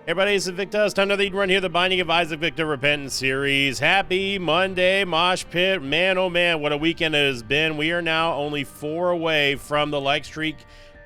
Everybody, it's Victor. It's time to lead run here, the Binding of Isaac Victor Repentance series. Happy Monday, Mosh Pit. Man, oh man, what a weekend it has been. We are now only 4 away from the like streak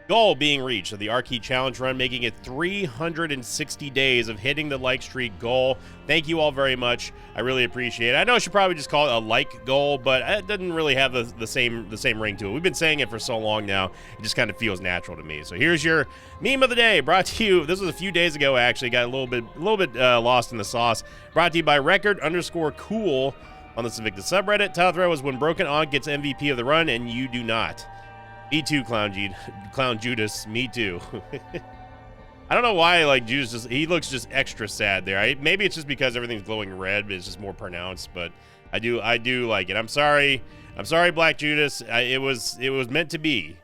goal being reached of the Arcade Challenge run, making it 360 days of hitting the like streak goal. Thank you all very much. I really appreciate it. I know I should probably just call it a like goal, but it doesn't really have the same ring to it. We've been saying it for so long now, it just kind of feels natural to me. So here's your meme of the day, brought to you. This was a few days ago, actually. Got a little bit lost in the sauce. Brought to you by record_cool on the Invictus subreddit. Title thread was when Broken Ankh gets MVP of the run and you do not. Me too, Clown Judas. Me too. I don't know why, like, Judas he looks just extra sad there. Maybe it's just because everything's glowing red, but it's just more pronounced. But I do like it. I'm sorry, Black Judas. It was meant to be.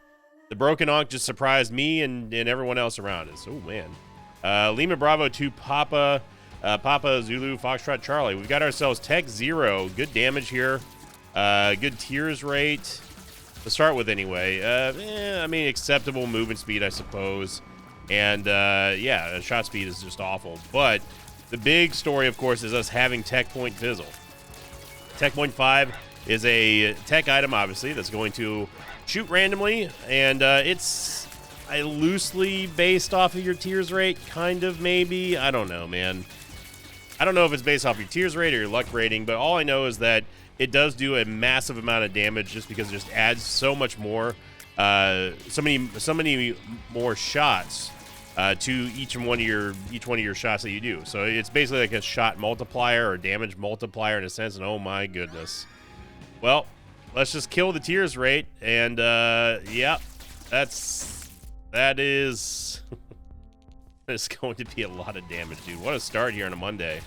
The Broken Ankh just surprised me and everyone else around us. Oh man. Lima Bravo 2 Papa Zulu Foxtrot Charlie. We've got ourselves Tech 0. Good damage here. Good tears rate. To start with anyway. I mean, acceptable movement speed, I suppose. And yeah, shot speed is just awful. But the big story, of course, is us having Tech Point Fizzle. Tech Point 5 is a tech item, obviously, that's going to shoot randomly. And it's loosely based off of your tears rate, kind of, maybe. I don't know, man. I don't know if it's based off your tears rate or your luck rating, but all I know is that it does do a massive amount of damage just because it just adds so much more, so many more shots to each one of your shots that you do. So it's basically like a shot multiplier or damage multiplier in a sense. And oh my goodness, well, let's just kill the tears rate. And yeah, that is it's going to be a lot of damage, dude. What a start here on a Monday.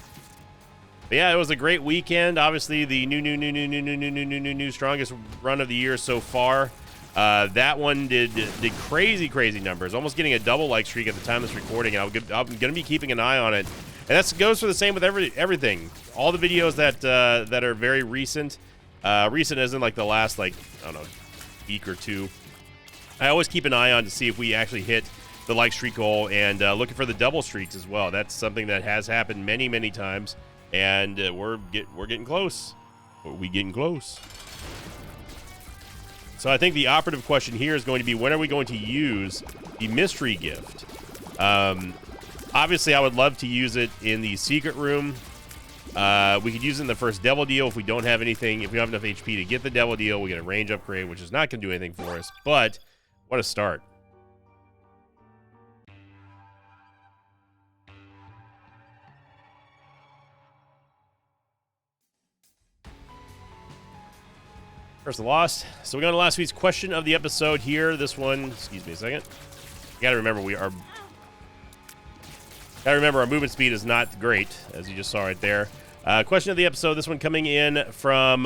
But yeah, it was a great weekend. Obviously, the new strongest run of the year so far. That one did crazy numbers, almost getting a double like streak at the time of this recording. I'm gonna be keeping an eye on it, and that goes for the same with everything. All the videos that are very recent, recent as in like the last I don't know, week or two. I always keep an eye on to see if we actually hit the like streak goal, and looking for the double streaks as well. That's something that has happened many times. And we're getting close. Are we getting close? So I think the operative question here is going to be, when are we going to use the mystery gift? Obviously, I would love to use it in the secret room. We could use it in the first devil deal if we don't have anything. If we don't have enough HP to get the devil deal, we get a range upgrade, which is not going to do anything for us. But what a start. First and lost. So we go to last week's question of the episode here. This one, excuse me a second. You gotta remember our movement speed is not great, as you just saw right there. Question of the episode, this one coming in from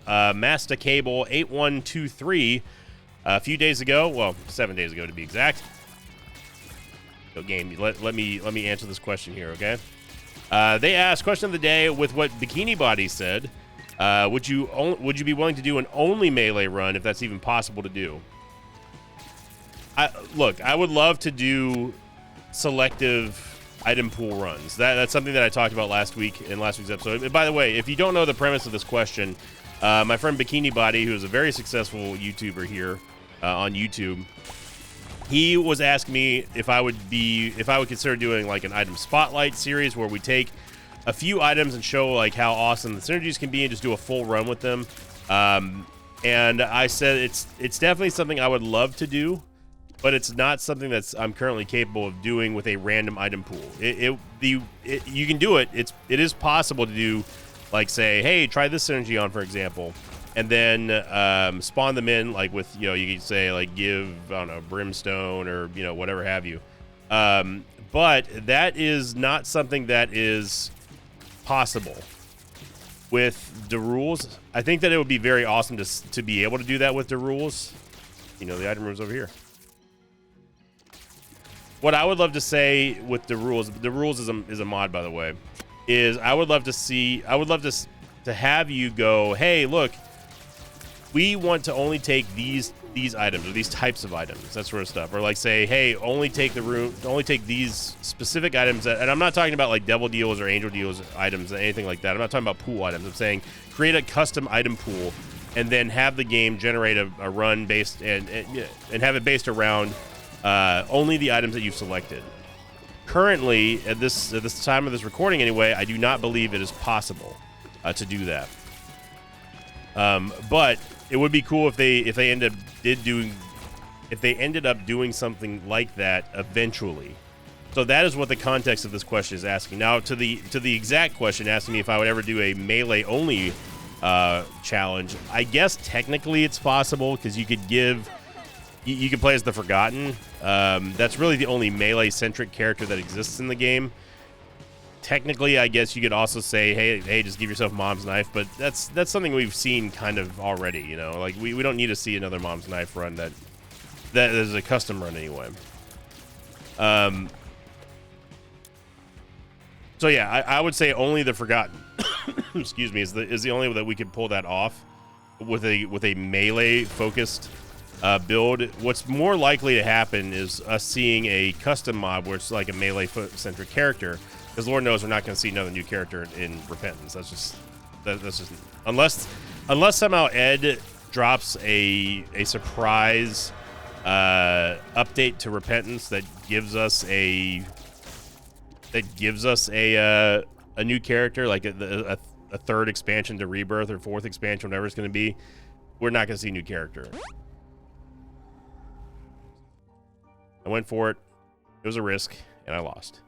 Master Cable 8123 a few days ago. Well, 7 days ago to be exact. So game, let me answer this question here, okay? They asked, question of the day, with what Bikini Body said. Would you be willing to do an only melee run if that's even possible to do? Look, I would love to do selective item pool runs. That's something that I talked about last week's episode. And by the way, if you don't know the premise of this question, my friend Bikini Body, who is a very successful YouTuber here on YouTube, he was asking me if I would consider doing like an item spotlight series where we take a few items and show like how awesome the synergies can be and just do a full run with them. And I said it's definitely something I would love to do, but it's not something I'm currently capable of doing with a random item pool. You can do it. It is possible to do, like, say, hey, try this synergy on, for example, and then spawn them in, like with, you could say like give, I don't know, brimstone or whatever have you. But that is not something that is possible with the rules. I think that it would be very awesome to be able to do that with the rules. The item room's over here. What I would love to say with the rules is a mod, by the way, is I would love to have you go, hey, look, we want to only take these these items or these types of items, that sort of stuff, or like say, hey, only take these specific items and I'm not talking about like devil deals or angel deals items or anything like that. I'm not talking about pool items. I'm saying create a custom item pool and then have the game generate a run based and have it based around only the items that you've selected. Currently, at this time of this recording anyway, I do not believe it is possible to do that. But it would be cool if they ended up doing something like that eventually. So that is what the context of this question is asking. Now to the exact question asking me if I would ever do a melee only challenge, I guess technically it's possible because you could play as the Forgotten. That's really the only melee centric character that exists in the game. Technically, I guess you could also say, hey, just give yourself Mom's Knife, but that's something we've seen kind of already, you know? Like, we don't need to see another Mom's Knife run that is a custom run anyway. So yeah, I would say only the Forgotten, excuse me, is the only way that we could pull that off with a melee-focused build. What's more likely to happen is us seeing a custom mob where it's like a melee-centric character, because Lord knows we're not going to see another new character in Repentance. That's just unless somehow Ed drops a surprise update to Repentance that gives us a new character, like a third expansion to Rebirth or fourth expansion, whatever it's going to be. We're not going to see a new character. I went for it. It was a risk, and I lost.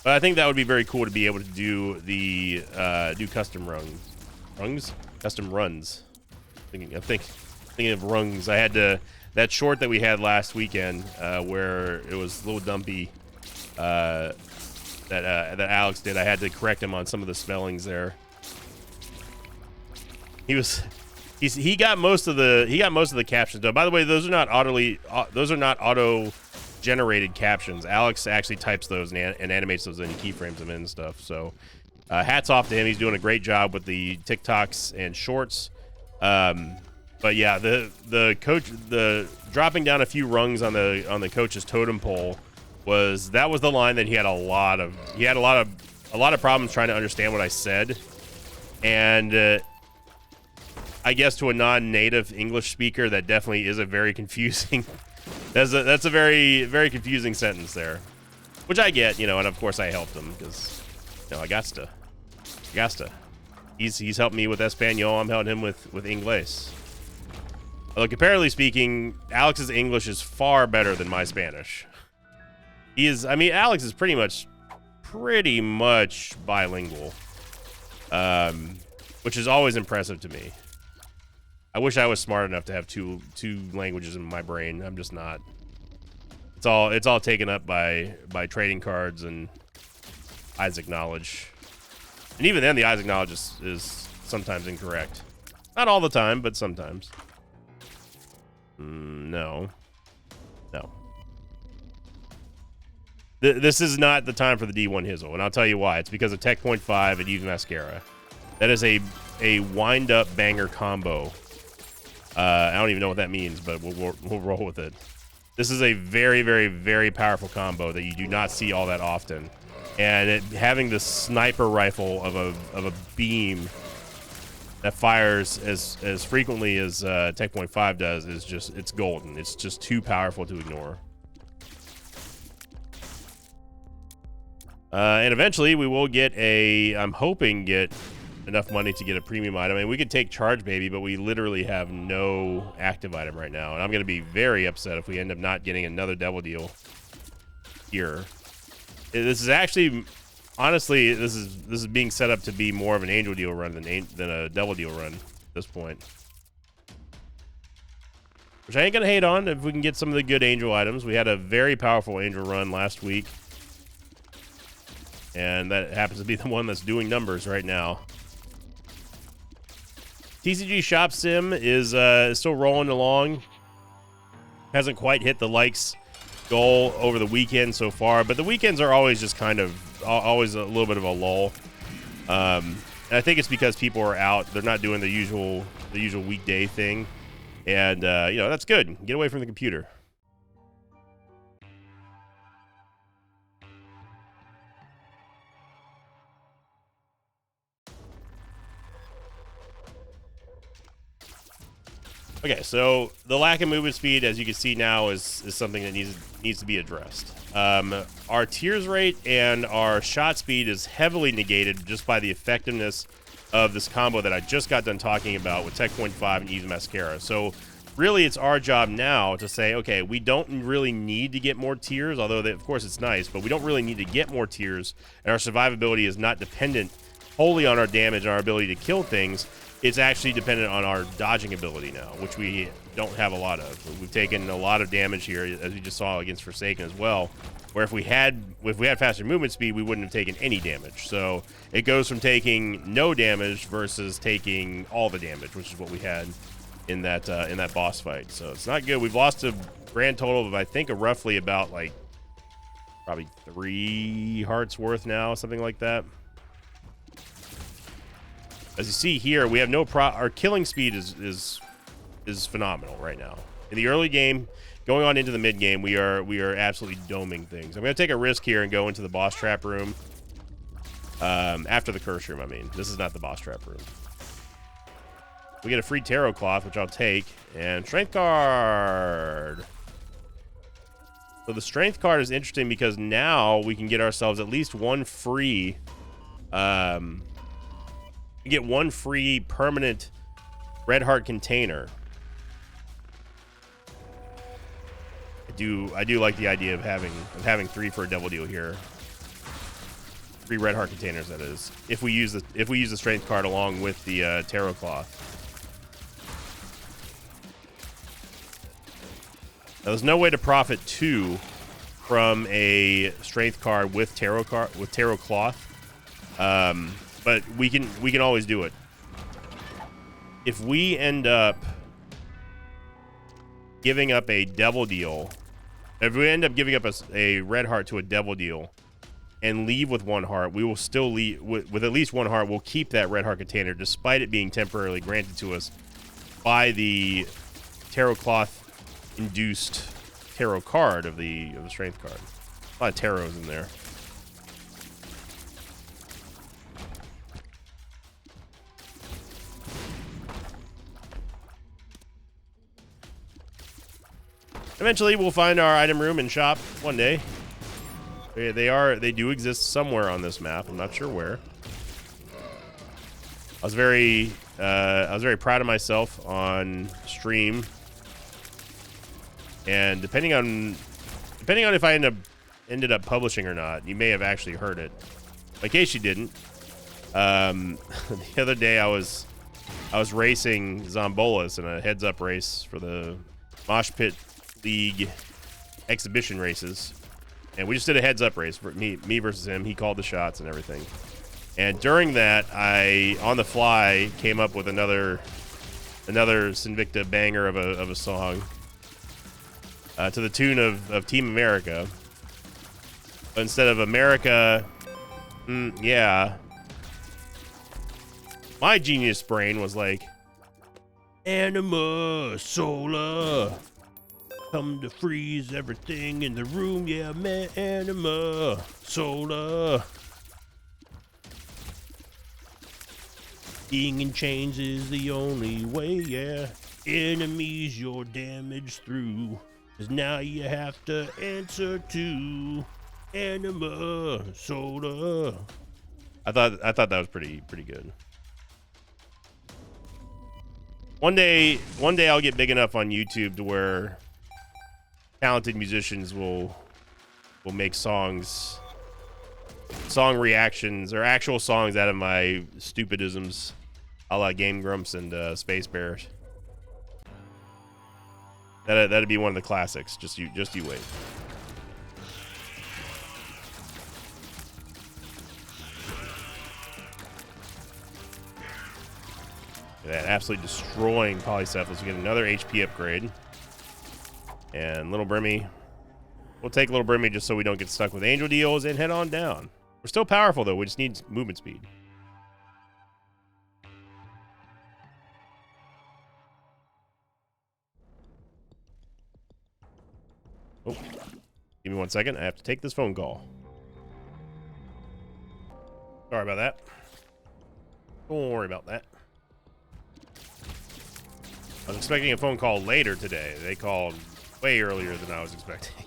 But I think that would be very cool to be able to do the do custom custom runs. Thinking of rungs. I had that short that we had last weekend where it was a little dumpy that Alex did. I had to correct him on some of the spellings there. He got most of the captions done. By the way, those are not auto generated captions. Alex actually types those and animates those and keyframes them in and stuff. So hats off to him. He's doing a great job with the TikToks and shorts. But yeah, the dropping down a few rungs on the coach's totem pole was the line that he had a lot of problems trying to understand what I said. And I guess to a non-native English speaker, that definitely is a very confusing that's a very, very confusing sentence there, which I get, you know, and of course I helped him because, you know, I got to. He's helped me with Espanol. I'm helping him with Inglés. Although comparatively speaking, Alex's English is far better than my Spanish. Alex is pretty much bilingual, which is always impressive to me. I wish I was smart enough to have two languages in my brain. I'm just not. It's all taken up by trading cards and Isaac knowledge. And even then, the Isaac knowledge is sometimes incorrect. Not all the time, but sometimes. No. This is not the time for the D1 Hizzle, and I'll tell you why. It's because of Tech Point 5 and Eve Mascara. That is a wind-up banger combo. I don't even know what that means, but we'll roll with it. This is a very, very, very powerful combo that you do not see all that often. And having the sniper rifle of a beam that fires as frequently as Tech Point 5 does is just, it's golden. It's just too powerful to ignore. And eventually we will get I'm hoping get enough money to get a premium item. I mean, we could take Charge Baby, but we literally have no active item right now. And I'm going to be very upset if we end up not getting another Devil Deal here. This is actually, honestly, this is being set up to be more of an Angel Deal run than a Devil Deal run at this point. Which I ain't going to hate on if we can get some of the good Angel items. We had a very powerful Angel run last week. And that happens to be the one that's doing numbers right now. TCG Shop Sim is still rolling along. Hasn't quite hit the likes goal over the weekend so far, but the weekends are always just kind of always a little bit of a lull. And I think it's because people are out; they're not doing the usual weekday thing, and you know, that's good. Get away from the computer. Okay, so the lack of movement speed, as you can see now, is something that needs to be addressed. Our tears rate and our shot speed is heavily negated just by the effectiveness of this combo that I just got done talking about with Tech Point 5 and Eve Mascara. So really, it's our job now to say, okay, we don't really need to get more tears, although of course it's nice, but we don't really need to get more tears, and our survivability is not dependent wholly on our damage and our ability to kill things. It's actually dependent on our dodging ability now, which we don't have a lot of. We've taken a lot of damage here, as we just saw against Forsaken as well, where if we had faster movement speed, we wouldn't have taken any damage. So it goes from taking no damage versus taking all the damage, which is what we had in that boss fight. So it's not good. We've lost a grand total of, I think, roughly about like probably 3 hearts worth now, something like that. As you see here, we have no our killing speed is phenomenal right now. In the early game, going on into the mid game, we are absolutely doming things. I'm going to take a risk here and go into the boss trap room. After the curse room, I mean. This is not the boss trap room. We get a free tarot cloth, which I'll take, and strength card. So the strength card is interesting because now we can get ourselves at least one free you get one free permanent red heart container. I do like the idea of having 3 for a double deal here. 3 red heart containers, that is. If we use the strength card along with the tarot cloth. Now, there's no way to profit 2 from a strength card with tarot cloth. But we can always do it. If we end up giving up a devil deal, if we end up giving up a red heart to a devil deal and leave with 1 heart, we will still leave with at least 1 heart. We'll keep that red heart container despite it being temporarily granted to us by the tarot cloth induced tarot card of the strength card. A lot of tarots in there. Eventually, we'll find our item room and shop one day. They do exist somewhere on this map. I'm not sure where. I was very proud of myself on stream, and depending on if I ended up publishing or not, you may have actually heard it. In case you didn't, the other day I was racing Zombolas in a heads-up race for the Mosh Pit League exhibition races, and we just did a heads-up race for me versus him. He called the shots and everything, and during that, I on the fly came up with another Sinvicta banger of a song to the tune of Team America. But instead of America, yeah, my genius brain was like, Anima Solar, come to freeze everything in the room, yeah, man, Anima Solar. Being in chains is the only way, yeah. Enemies you're damaged through, 'cause now you have to answer to Anima Solar. I thought that was pretty good. One day I'll get big enough on YouTube to where talented musicians will make song reactions or actual songs out of my stupidisms, a la Game Grumps and Space Bears. That'd be one of the classics. Just you wait. That absolutely destroying Polycephalus. We get another HP upgrade. And Little Brimmy We'll take a little Brimmy just so we don't get stuck with angel deals and head on down. We're still powerful, though. We just need movement speed. Oh, give me 1 second. I have to take this phone call. Sorry about that. Don't worry about that. I was expecting a phone call later today. They called way earlier than I was expecting.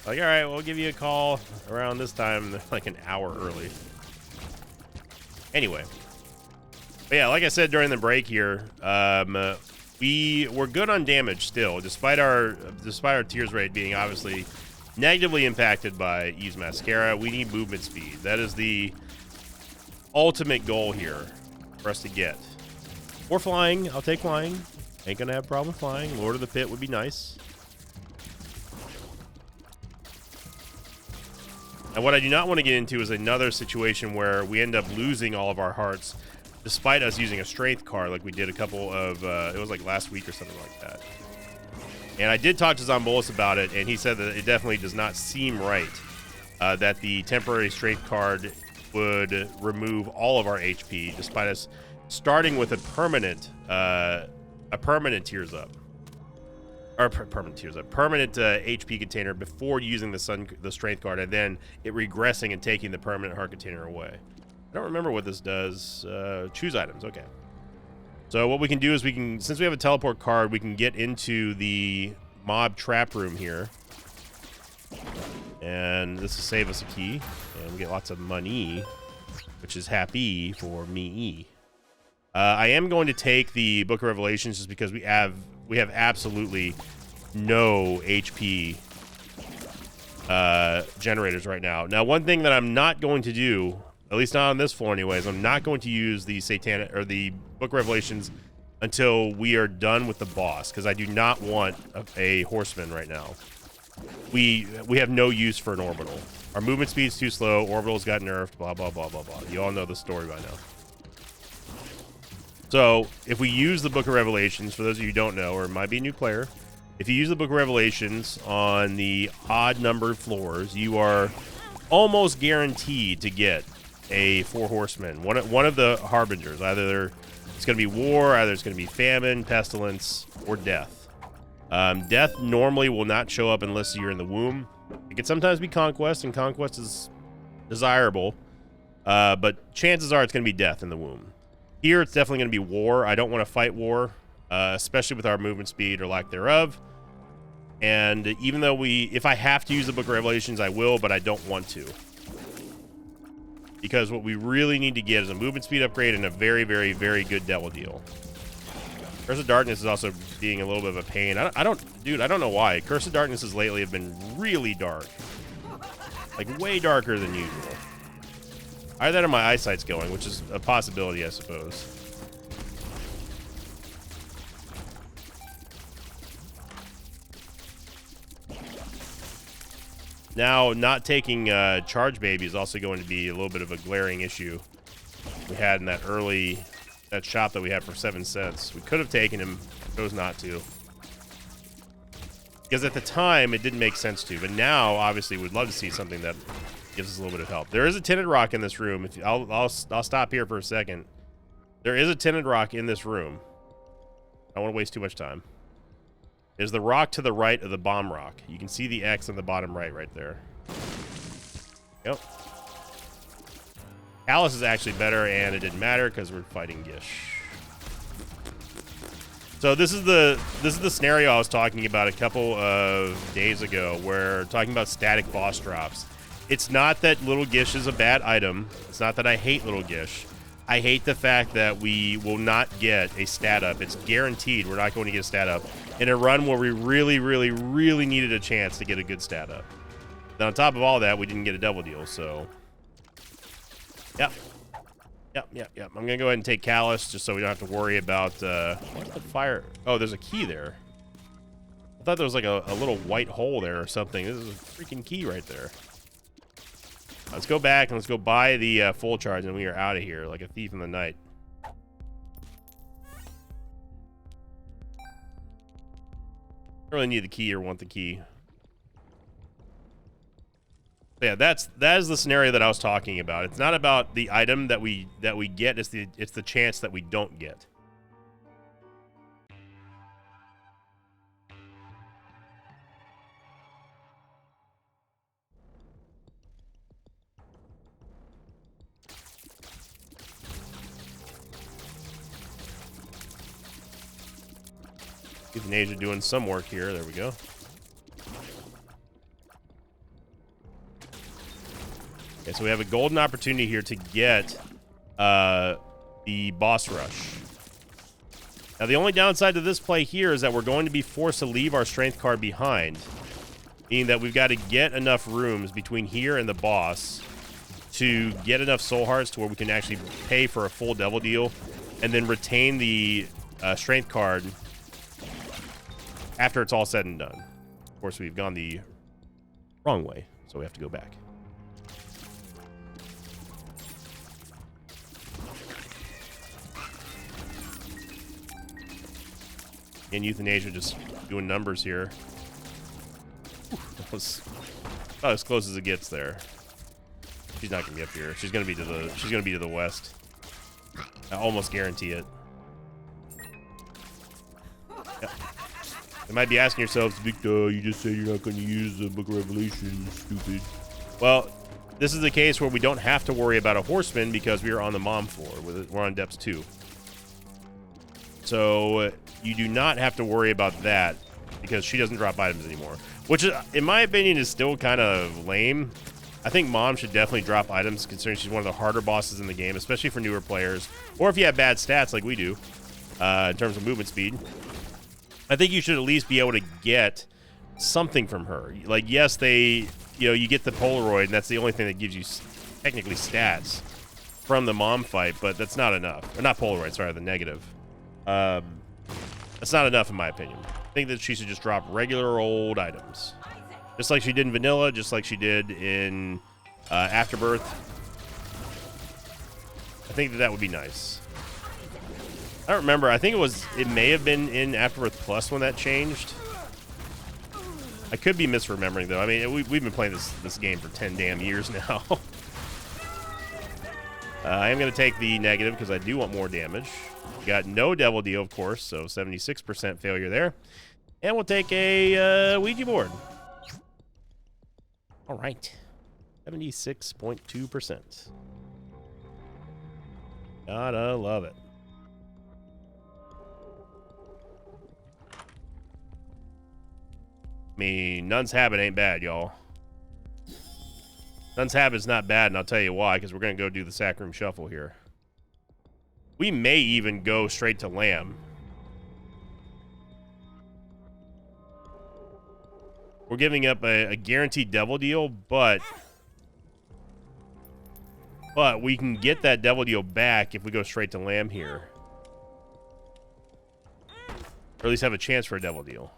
Like, all right, we'll give you a call around this time, like an hour early. Anyway. But yeah, like I said during the break here, we're good on damage still, despite our tears rate being obviously negatively impacted by Eve's Mascara. We need movement speed. That is the ultimate goal here for us to get. Or flying. I'll take flying. Ain't gonna have a problem flying. Lord of the Pit would be nice. And what I do not want to get into is another situation where we end up losing all of our hearts despite us using a strength card like we did a couple of, it was like last week or something like that. And I did talk to Zombolus about it, and he said that it definitely does not seem right that the temporary strength card would remove all of our HP despite us starting with a permanent tears up. Or permanent HP container before using the strength card, and then it regressing and taking the permanent heart container away. I don't remember what this does. Choose items. Okay. So what we can do is since we have a teleport card, we can get into the mob trap room here, and this will save us a key, and we get lots of money, which is happy for me. I am going to take the Book of Revelations just because we have absolutely no HP generators right now. Now, one thing that I'm not going to do, at least not on this floor anyways, I'm not going to use the Satanic or the Book of Revelations until we are done with the boss, because I do not want a horseman right now. We have no use for an orbital. Our movement speed's too slow. Orbitals got nerfed. Blah blah blah blah blah. You all know the story by now. So, if we use the Book of Revelations, for those of you who don't know, or might be a new player, if you use the Book of Revelations on the odd-numbered floors, you are almost guaranteed to get a 4 horsemen, one of the harbingers. Either it's going to be war, either it's going to be famine, pestilence, or death. Death normally will not show up unless you're in the womb. It can sometimes be conquest, and conquest is desirable, but chances are it's going to be death in the womb. Here, it's definitely going to be war. I don't want to fight war, especially with our movement speed or lack thereof. And even though if I have to use the Book of Revelations, I will, but I don't want to. Because what we really need to get is a movement speed upgrade and a very, very, very good devil deal. Curse of Darkness is also being a little bit of a pain. I don't know why. Curse of Darknesses lately have been really dark. Like, way darker than usual. Either that or my eyesight's going, which is a possibility, I suppose. Now, not taking Charge Baby is also going to be a little bit of a glaring issue we had in that shop that we had for 7 cents. We could have taken him, chose not to. Because at the time, it didn't make sense to. But now, obviously, we'd love to see something that gives us a little bit of help. There is a tinted rock in this room. I'll stop here for a second. There is a tinted rock in this room. I don't want to waste too much time. There's the rock to the right of the bomb rock. You can see the X on the bottom right there. Yep. Alice is actually better, and it didn't matter because we're fighting Gish. So this is the scenario I was talking about a couple of days ago, where talking about static boss drops. It's not that Little Gish is a bad item. It's not that I hate Little Gish. I hate the fact that we will not get a stat up. It's guaranteed we're not going to get a stat up in a run where we really, really, really needed a chance to get a good stat up. Then on top of all that, we didn't get a double deal, so... Yep. I'm going to go ahead and take Callus just so we don't have to worry about... what's the fire? Oh, there's a key there. I thought there was like a little white hole there or something. This is a freaking key right there. Let's go back and let's go buy the full charge, and we are out of here like a thief in the night. Really need the key or want the key. Yeah, that is the scenario that I was talking about. It's not about the item that we get. It's the chance that we don't get. Euthanasia doing some work here. There we go. Okay, so we have a golden opportunity here to get the boss rush. Now, the only downside to this play here is that we're going to be forced to leave our strength card behind, meaning that we've got to get enough rooms between here and the boss to get enough soul hearts to where we can actually pay for a full devil deal and then retain the strength card after it's all said and done. Of course, we've gone the wrong way, so we have to go back. And Euthanasia just doing numbers here. That was about as close as it gets there. She's not gonna be up here. She's gonna be to the west. I almost guarantee it. Yeah. You might be asking yourselves, Victor, you just said you're not gonna use the Book of Revelation, stupid. Well, this is the case where we don't have to worry about a horseman because we are on the mom floor. We're on depths 2. So you do not have to worry about that because she doesn't drop items anymore, which in my opinion is still kind of lame. I think mom should definitely drop items considering she's one of the harder bosses in the game, especially for newer players, or if you have bad stats like we do in terms of movement speed. I think you should at least be able to get something from her. Like, yes, you get the Polaroid, and that's the only thing that gives you technically stats from the mom fight, but that's not enough. Or not Polaroid, sorry, the negative. That's not enough in my opinion. I think that she should just drop regular old items. Just like she did in Vanilla, just like she did in Afterbirth. I think that would be nice. I don't remember. I think it may have been in Afterbirth Plus when that changed. I could be misremembering though. I mean, we've been playing this game for 10 damn years now. I am going to take the negative because I do want more damage. Got no devil deal, of course, so 76% failure there. And we'll take a Ouija board. All right. 76.2%. Gotta love it. I mean, Nun's Habit ain't bad, y'all. Nun's Habit's not bad, and I'll tell you why, because we're going to go do the Sack Room Shuffle here. We may even go straight to Lamb. We're giving up a guaranteed devil deal, but we can get that devil deal back if we go straight to Lamb here. Or at least have a chance for a devil deal.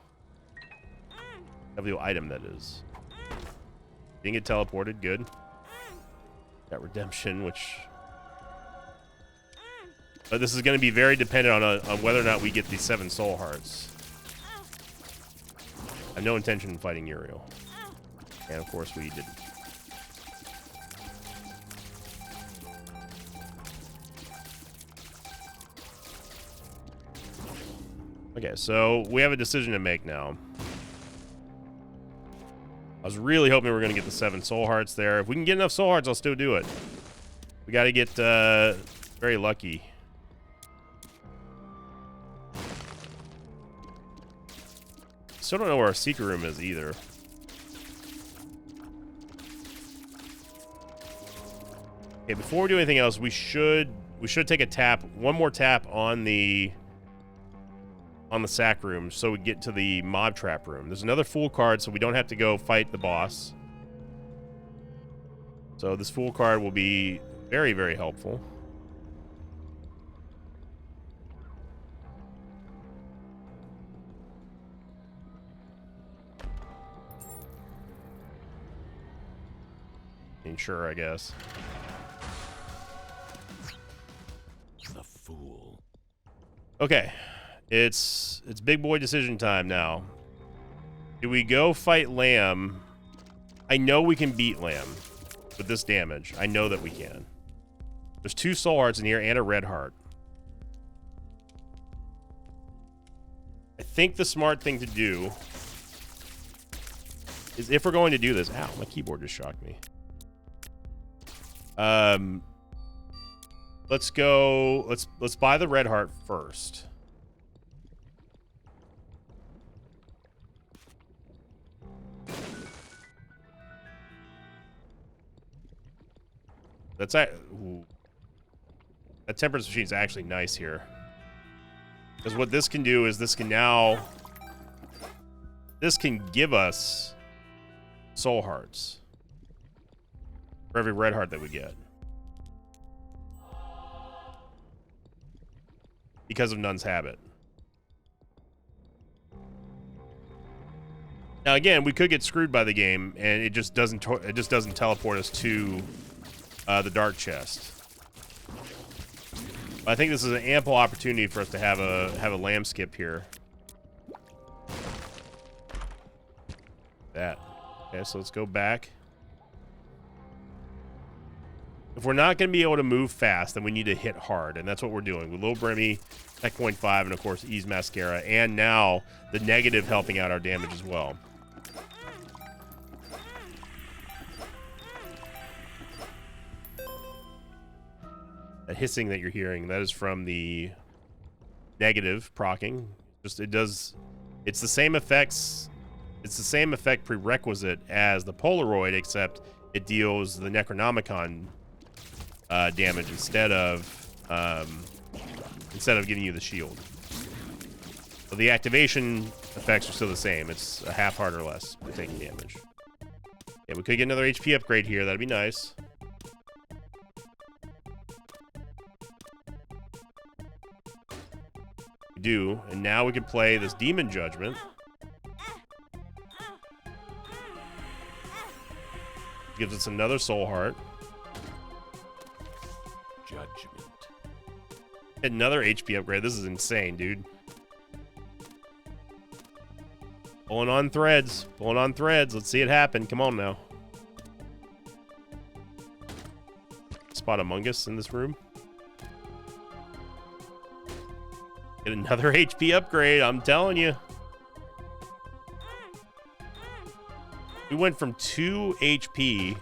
Devil deal item, that is. Didn't get teleported, good. Got redemption, which... But this is going to be very dependent on whether or not we get these 7 soul hearts. I have no intention of fighting Uriel. And of course we didn't. Okay, so we have a decision to make now. I was really hoping we were going to get the 7 soul hearts there. If we can get enough soul hearts, I'll still do it. We got to get very lucky. Still don't know where our secret room is either. Okay, before we do anything else, we should take a tap, one more tap on the sack room so we get to the mob trap room. There's another fool card so we don't have to go fight the boss. So this fool card will be very, very helpful. Sure, I guess. The fool. Okay. It's big boy decision time now. Do we go fight Lamb? I know we can beat Lamb with this damage. I know that we can. There's 2 soul hearts in here and a red heart. I think the smart thing to do is, if we're going to do this... Ow, my keyboard just shocked me. Let's go... Let's buy the red heart first. That's... Ooh. That Temperance Machine is actually nice here. Because what this can do is this can now... This can give us soul hearts for every red heart that we get. Because of Nun's Habit. Now again, we could get screwed by the game and it just doesn't teleport us to the dark chest. I think this is an ample opportunity for us to have a lamb skip here. That. Okay, so let's go back. If we're not going to be able to move fast, then we need to hit hard, and that's what we're doing with Lil Brimmy, Tech Point 5, and of course Ease Mascara, and now the negative helping out our damage as well. That hissing that you're hearing, that is from the negative proccing. Just it's the same effects. It's the same effect prerequisite as the Polaroid, except it deals the Necronomicon damage instead of giving you the shield. So the activation effects are still the same. It's a half heart or less for taking damage. Yeah, we could get another HP upgrade here. That'd be nice. We do, and now we can play this Demon Judgment. Gives us another soul heart. Judgment. Another HP upgrade. This is insane, dude. Pulling on threads. Pulling on threads. Let's see it happen. Come on now. Spot Among Us in this room. Get another HP upgrade. I'm telling you. We went from 2 HP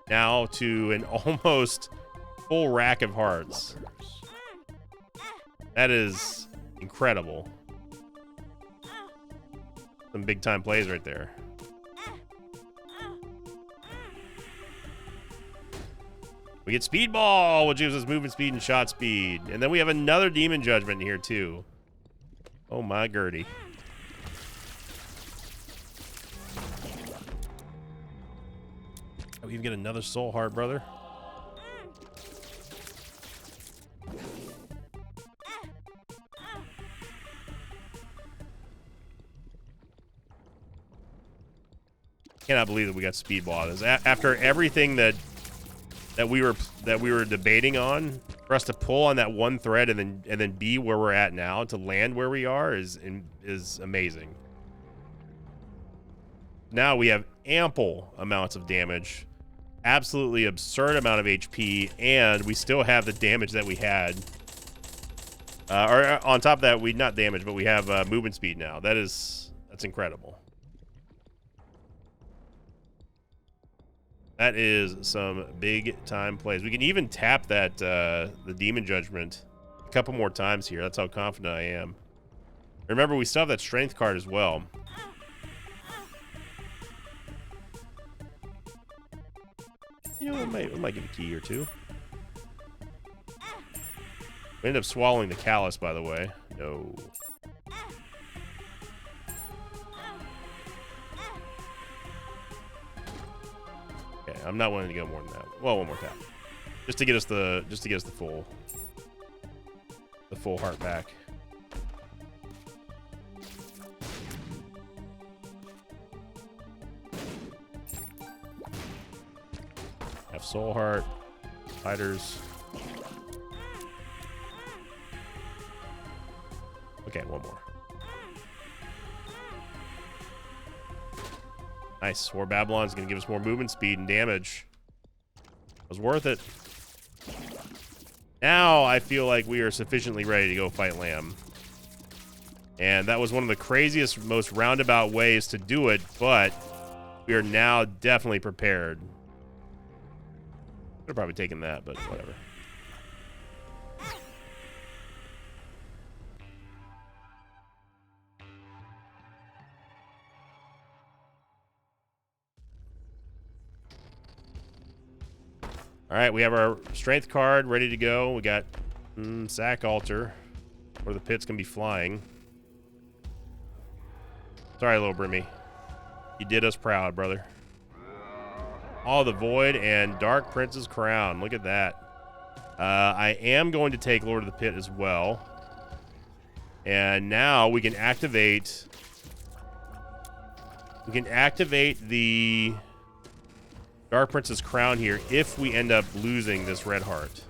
now to an almost full rack of hearts. That is incredible. Some big time plays right there. We get Speedball, which gives us movement speed and shot speed. And then we have another Demon Judgment here too. Oh my Gertie. Oh, we even get another soul heart, brother. Cannot believe that we got Speedball. After everything that we were debating on, for us to pull on that one thread and then be where we're at now, to land where we are is amazing. Now we have ample amounts of damage, absolutely absurd amount of HP, and we still have the damage that we had. Or on top of that, we not damage, but we have movement speed now. That's incredible. That is some big time plays. We can even tap that the Demon Judgment a couple more times here. That's how confident I am. Remember, we still have that strength card as well. You know, we might get a key or two. We ended up swallowing the Callus, by the way. No. Okay, I'm not willing to go more than that. Well, one more tap, just to get us the full heart back. Have soul heart, fighters. Okay, one more. Nice. War Babylon's going to give us more movement speed and damage. It was worth it. Now I feel like we are sufficiently ready to go fight Lamb. And that was one of the craziest, most roundabout ways to do it, but we are now definitely prepared. Could have probably taken that, but whatever. All right, we have our strength card ready to go. We got sack altar, where the pits can be flying. Sorry, little Brimmy. You did us proud, brother. All the Void and Dark Prince's Crown. Look at that. I am going to take Lord of the Pit as well. And now we can activate... We can activate the Dark Prince's Crown here if we end up losing this Red Heart.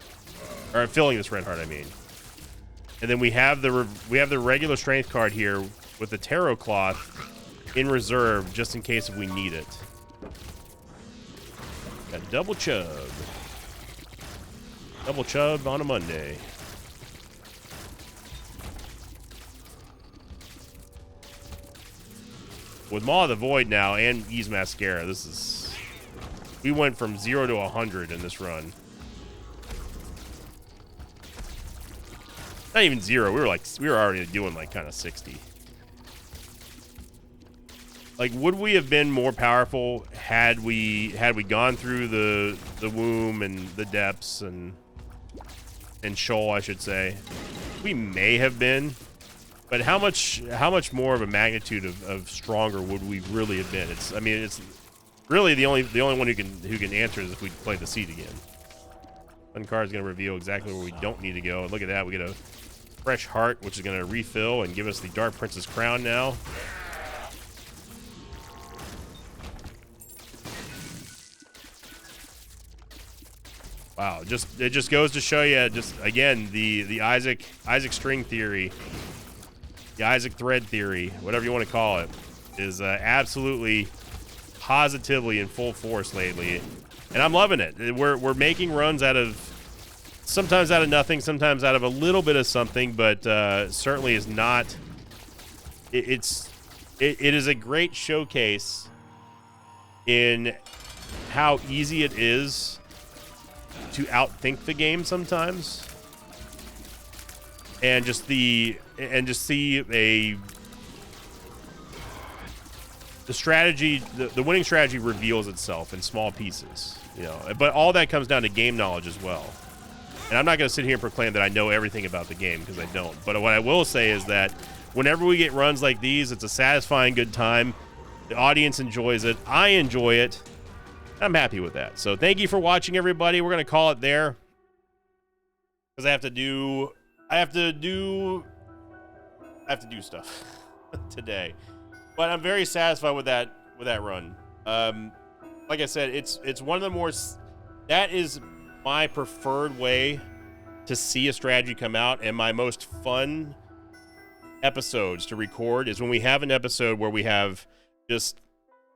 Or filling this Red Heart, I mean. And then we have the regular strength card here with the Tarot Cloth in reserve just in case if we need it. Got double chub. Double chub on a Monday. With Maw of the Void now and Ys Mascara, this is... We went from 0 to 100 in this run. Not even 0. We were already doing like kind of 60. Like, would we have been more powerful had we gone through the womb and the depths and Sheol, I should say? We may have been, but how much more of a magnitude of stronger would we really have been? It's really the only one who can answer is if we play the seed again. One card is going to reveal exactly where we don't need to go. And look at that, we get a fresh heart, which is going to refill and give us the Dark Prince's Crown now. Wow, it just goes to show you, just again, the Isaac string theory, the Isaac thread theory, whatever you want to call it, is absolutely, positively in full force lately, and I'm loving it. We're making runs sometimes out of nothing, sometimes out of a little bit of something, but certainly is not. It is a great showcase in how easy it is to outthink the game sometimes, and just see the strategy, the winning strategy reveals itself in small pieces, you know. But all that comes down to game knowledge as well. And I'm not going to sit here and proclaim that I know everything about the game, because I don't. But what I will say is that whenever we get runs like these, it's a satisfying good time. The audience enjoys it. I enjoy it. I'm happy with that. So thank you for watching, everybody. We're going to call it there, because I have to do stuff today. But I'm very satisfied with that run. Like I said, it's one of the more, that is my preferred way to see a strategy come out, and my most fun episodes to record is when we have an episode where we have just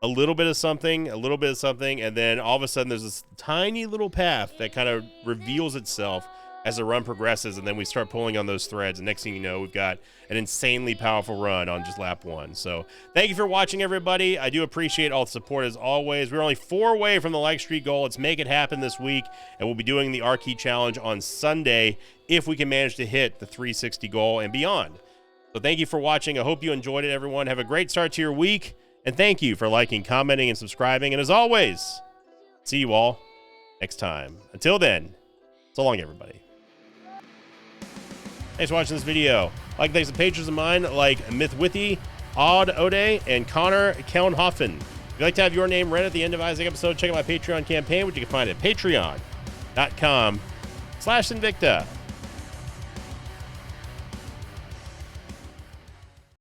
a little bit of something, and then all of a sudden there's this tiny little path that kind of reveals itself as the run progresses, and then we start pulling on those threads, and next thing you know, we've got an insanely powerful run on just lap 1. So thank you for watching, everybody. I do appreciate all the support as always. We're only 4 away from the like streak goal. Let's make it happen this week, and we'll be doing the R-Key challenge on Sunday if we can manage to hit the 360 goal and beyond. So thank you for watching. I hope you enjoyed it, everyone. Have a great start to your week, and thank you for liking, commenting, and subscribing. And as always, see you all next time. Until then, so long, everybody. Thanks for watching this video. Like, thanks to patrons of mine like Mythwithy, Odd Ode, and Connor Kellenhoffen. If you'd like to have your name read at the end of Isaac episode, check out my Patreon campaign, which you can find at patreon.com/Sinvicta.